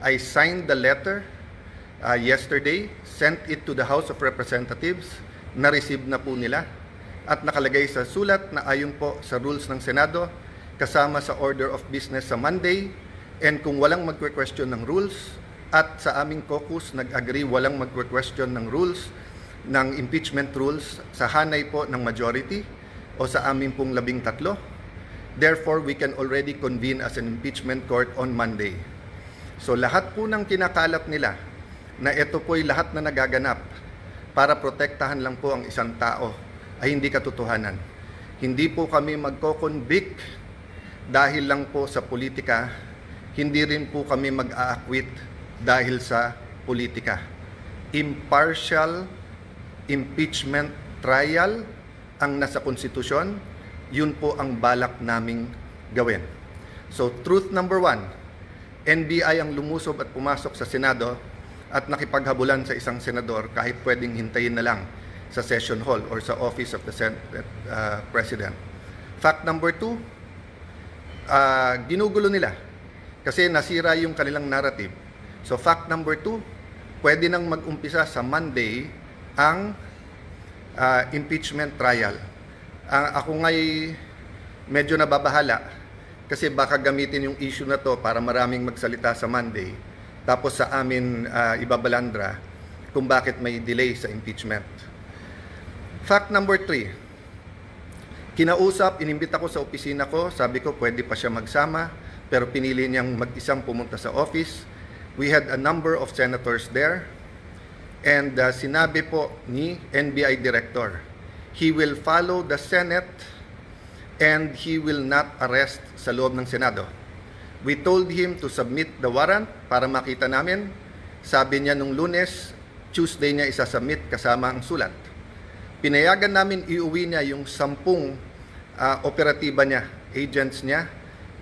I signed the letter yesterday, sent it to the House of Representatives, na-receive na po nila at nakalagay sa sulat na ayon po sa rules ng Senado kasama sa order of business sa Monday, and kung walang magque-question ng rules at sa aming caucus nag-agree walang magque-question ng rules, ng impeachment rules sa hanay po ng majority o sa amin pong 13. Therefore, we can already convene as an impeachment court on Monday. So lahat po ng kinakalat nila na ito po'y lahat na nagaganap para protektahan lang po ang isang tao ay hindi katotohanan. Hindi po kami magko-convict dahil lang po sa politika, hindi rin po kami mag-a-acquit dahil sa politika. Impartial impeachment trial ang nasa konstitusyon, yun po ang balak naming gawin. So truth number 1, NBI ang lumusob at pumasok sa Senado at nakipaghabulan sa isang senador kahit pwedeng hintayin na lang sa session hall or sa office of the President. Fact number 2, ginugulo nila kasi nasira yung kanilang narrative. So fact number 2, pwede nang mag-umpisa sa Monday ang impeachment trial. Ako nga'y medyo nababahala kasi baka gamitin yung issue na to para maraming magsalita sa Monday tapos sa amin ibabalandra kung bakit may delay sa impeachment. Fact number 3, kinausap, inimbita ko sa opisina ko, sabi ko pwede pa siya magsama pero pinili niyang mag-isang pumunta sa office. We had a number of senators there and sinabi po ni NBI Director, he will follow the Senate and he will not arrest sa loob ng Senado. We told him to submit the warrant para makita namin. Sabi niya nung Lunes, Tuesday niya isasubmit kasama ang sulat. Pinayagan namin iuwi niya yung 10 operatiba niya, agents niya,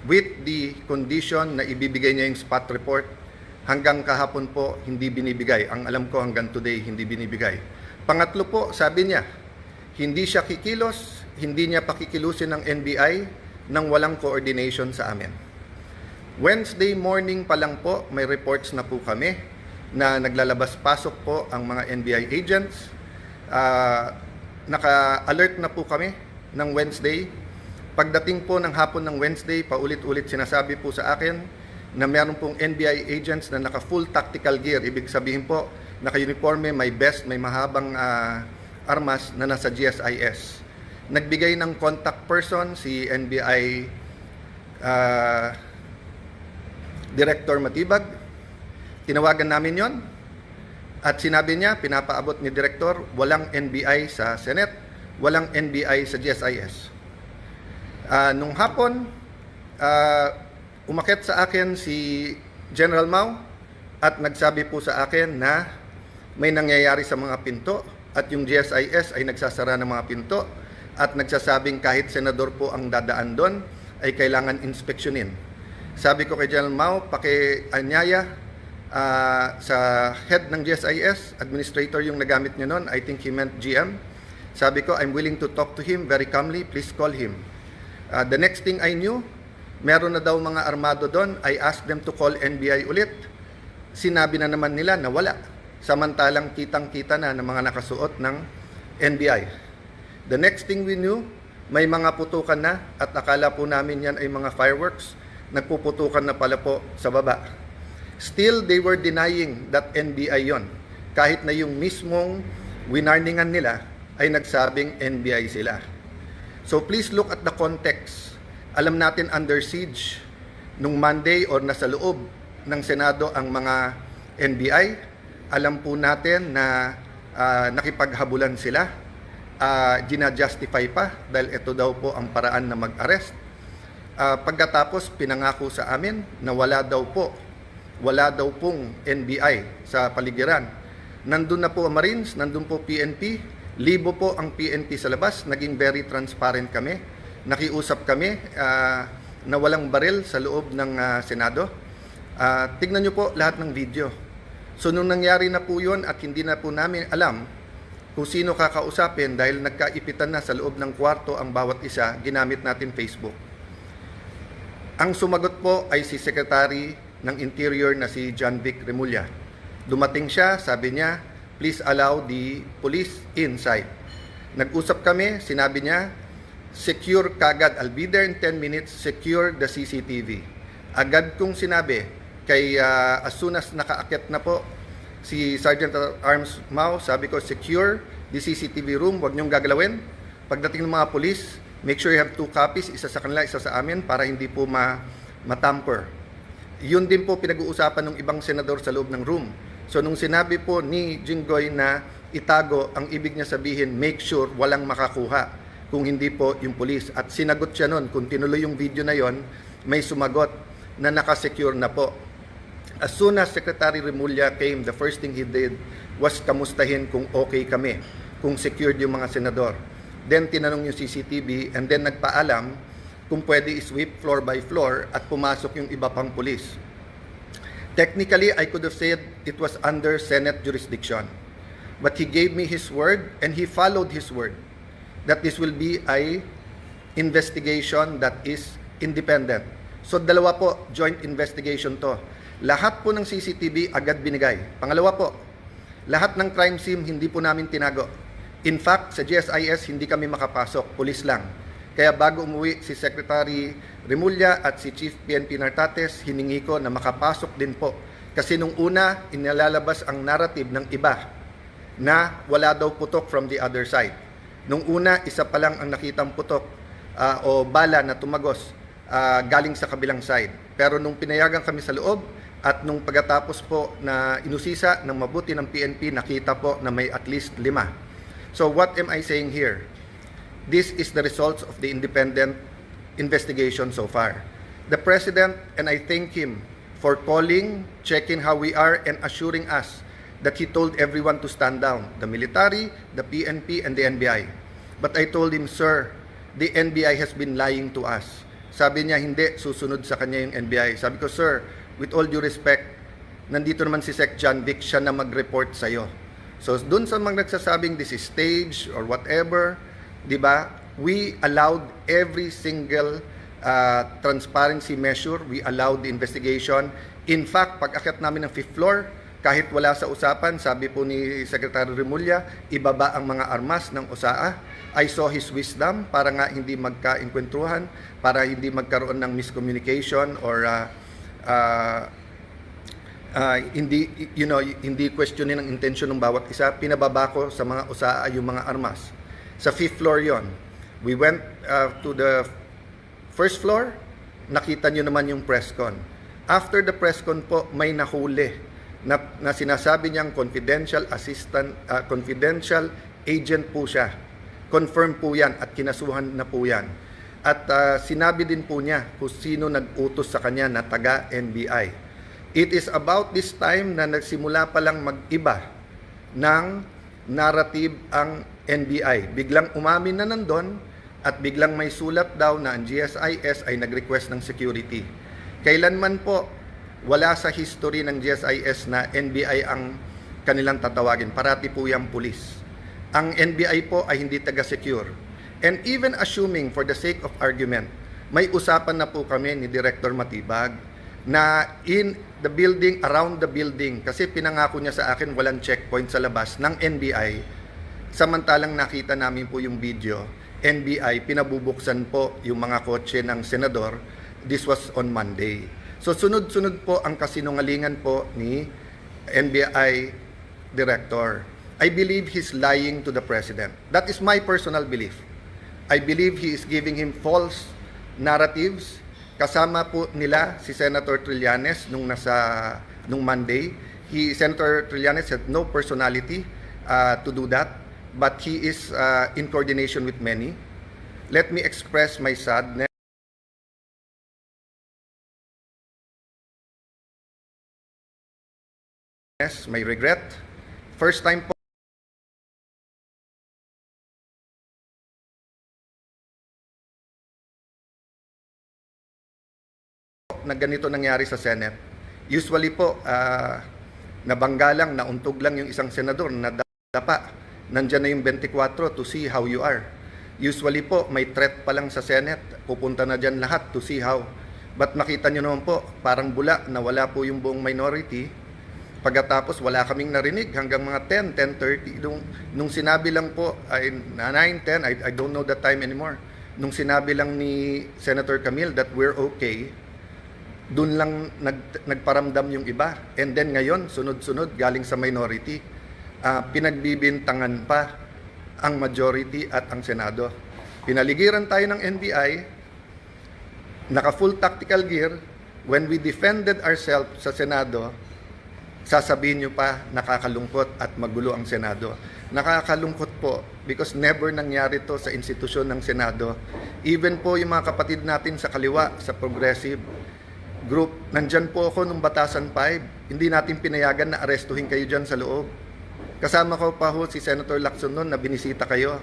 with the condition na ibibigay niya yung spot report. Hanggang kahapon po, hindi binibigay. Ang alam ko hanggang today, hindi binibigay. Pangatlo po, sabi niya, hindi siya kikilos, hindi niya pakikilusin ng NBI nang walang coordination sa amin. Wednesday morning pa lang po, may reports na po kami na naglalabas-pasok po ang mga NBI agents. Naka-alert na po kami ng Wednesday. Pagdating po ng hapon ng Wednesday, paulit-ulit sinasabi po sa akin na meron pong NBI agents na naka-full tactical gear. Ibig sabihin po, naka-uniforme, may vest, may mahabang armas na nasa GSIS. Nagbigay ng contact person si NBI Director Matibag. Tinawagan namin yon at sinabi niya, pinapaabot ni Director, walang NBI sa Senate, walang NBI sa GSIS. Nung hapon, umakyat sa akin si General Mao at nagsabi po sa akin na may nangyayari sa mga pinto at yung GSIS ay nagsasara ng mga pinto at nagsasabing kahit senador po ang dadaan doon ay kailangan inspeksyonin. Sabi ko kay General Mao, paki-anyaya sa head ng GSIS, administrator yung nagamit niya noon, I think he meant GM. Sabi ko, I'm willing to talk to him very calmly, please call him. The next thing I knew, meron na daw mga armado doon. I asked them to call NBI ulit. Sinabi na naman nila na wala. Samantalang kitang-kita na ng mga nakasuot ng NBI. The next thing we knew, may mga putukan na at akala po namin yan ay mga fireworks. Nagpuputukan na pala po sa baba. Still, they were denying that NBI yon. Kahit na yung mismong winarningan nila ay nagsabing NBI sila. So please look at the context. Alam natin under siege nung Monday or nasa loob ng Senado ang mga NBI. Alam po natin na nakipaghabulan sila. Gina-justify pa dahil ito daw po ang paraan na mag-arrest. Pagkatapos pinangako sa amin na wala daw pong NBI sa paligiran. Nandun na po ang Marines, nandun po PNP, libo po ang PNP sa labas, naging very transparent kami. Nakiusap kami na walang baril sa loob ng Senado. Tignan nyo po lahat ng video. So nung nangyari na po yun at hindi na po namin alam kung sino kakausapin dahil nagkaipitan na sa loob ng kwarto ang bawat isa, ginamit natin Facebook. Ang sumagot po ay si Secretary ng Interior na si John Vic Remulla. Dumating siya, sabi niya, please allow the police inside. Nag-usap kami, sinabi niya, secure kagad, I'll be there in 10 minutes, secure the CCTV. Agad kong sinabi, kay as soon as nakaakyat na po si Sergeant at Arms Mau, sabi ko, secure the CCTV room, huwag niyong gagalawin. Pagdating ng mga police, make sure you have 2 copies, isa sa kanila, isa sa amin, para hindi po matamper. Yun din po pinag-uusapan ng ibang senador sa loob ng room. So nung sinabi po ni Jinggoy na itago, ang ibig niya sabihin, make sure walang makakuha kung hindi po yung police. At sinagot siya nun, kung tinuloy yung video na yon, may sumagot na nakasecure na po. As soon as Secretary Remulla came, the first thing he did was kamustahin kung okay kami, kung secured yung mga senador. Then tinanong yung CCTV and then nagpaalam kung pwede i-sweep floor by floor at pumasok yung iba pang police. Technically, I could have said it was under Senate jurisdiction. But he gave me his word and he followed his word that this will be a investigation that is independent. So dalawa po, joint investigation to. Lahat po ng CCTV agad binigay. Pangalawa po, lahat ng crime scene hindi po namin tinago. In fact, sa GSIS hindi kami makapasok, pulis lang. Kaya bago umuwi si Secretary Remulla at si Chief PNP Nartates, hiningi ko na makapasok din po. Kasi nung una, inilalabas ang narrative ng iba na wala daw putok from the other side. Nung una, isa pa lang ang nakitang putok o bala na tumagos galing sa kabilang side. Pero nung pinayagan kami sa loob at nung pagkatapos po na inusisa ng mabuti ng PNP, nakita po na may at least 5. So what am I saying here? This is the results of the independent investigation so far. The President, and I thank him for calling, checking how we are, and assuring us that he told everyone to stand down, the military, the PNP, and the NBI. But I told him, sir, the NBI has been lying to us. Sabi niya, hindi, susunod sa kanya yung NBI. Sabi ko, sir, with all due respect, nandito naman si Sec John Vic, siya na mag-report sa'yo. So, dun sa mga nagsasabing this is stage or whatever, di ba, we allowed every single transparency measure, we allowed the investigation. In fact, pag-akyat namin ng 5th floor, kahit wala sa usapan, sabi po ni Secretary Remulla, ibaba ang mga armas ng OSAA. I saw his wisdom para nga hindi magka-enkwentuhan, para hindi magkaroon ng miscommunication or hindi questionin ang intention ng bawat isa. Pinababa ko sa mga OSAA yung mga armas. Sa 5th floor yon. We went to the 1st floor, nakita nyo naman yung press con. After the press con po, may nahuli na sinasabi niyang confidential assistant, confidential agent po siya. Confirm po yan at kinasuhan na po yan. At sinabi din po niya kung sino nag-utos sa kanya na taga-NBI. It is about this time na nagsimula pa lang mag-iba ng narrative ang NBI. Biglang umamin na nandun at biglang may sulat daw na ang GSIS ay nag-request ng security. Kailanman po wala sa history ng GSIS na NBI ang kanilang tatawagin. Parati po yung pulis. Ang NBI po ay hindi taga-secure. And even assuming for the sake of argument, may usapan na po kami ni Director Matibag na in the building, around the building, kasi pinangako niya sa akin walang checkpoint sa labas ng NBI. Samantalang nakita namin po yung video, NBI, pinabubuksan po yung mga kotse ng senador. This was on Monday. So sunod-sunod po ang kasinungalingan po ni NBI Director. I believe he's lying to the President. That is my personal belief. I believe he is giving him false narratives. Kasama po nila si Senator Trillanes nung Monday. Senator Trillanes had no personality to do that, but he is in coordination with many. Let me express my sadness. My regret. First time po na ganito nangyari sa Senate. Usually po, nabangga lang, nauntog lang yung isang senador na dapa. Nandyan na yung 24 to see how you are. Usually po, may threat pa lang sa Senate. Pupunta na dyan lahat to see how But makita nyo naman po, parang bula na wala po yung buong minority. Pagkatapos wala kaming narinig hanggang mga 10, 10:30. Nung sinabi lang po, ay 9, 10, I don't know the time anymore. Nung sinabi lang ni Senator Camille that we're okay, dun lang nagparamdam yung iba. And then ngayon, sunod-sunod, galing sa minority, pinagbibintangan pa ang majority at ang Senado. Pinaligiran tayo ng NBI, naka-full tactical gear. When we defended ourselves sa Senado, sasabihin nyo pa nakakalungkot at magulo ang Senado. Nakakalungkot po because never nangyari to sa institusyon ng Senado. Even po yung mga kapatid natin sa kaliwa, sa progressive group, nandyan po ako nung Batasan 5. Hindi natin pinayagan na arestuhin kayo dyan sa loob. Kasama ko pa ho si Senator Lacson noon na binisita kayo.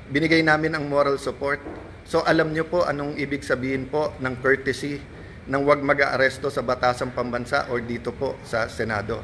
Binigay namin ang moral support. So alam nyo po anong ibig sabihin po ng courtesy ng wag mag-aaresto sa Batasang Pambansa or dito po sa Senado.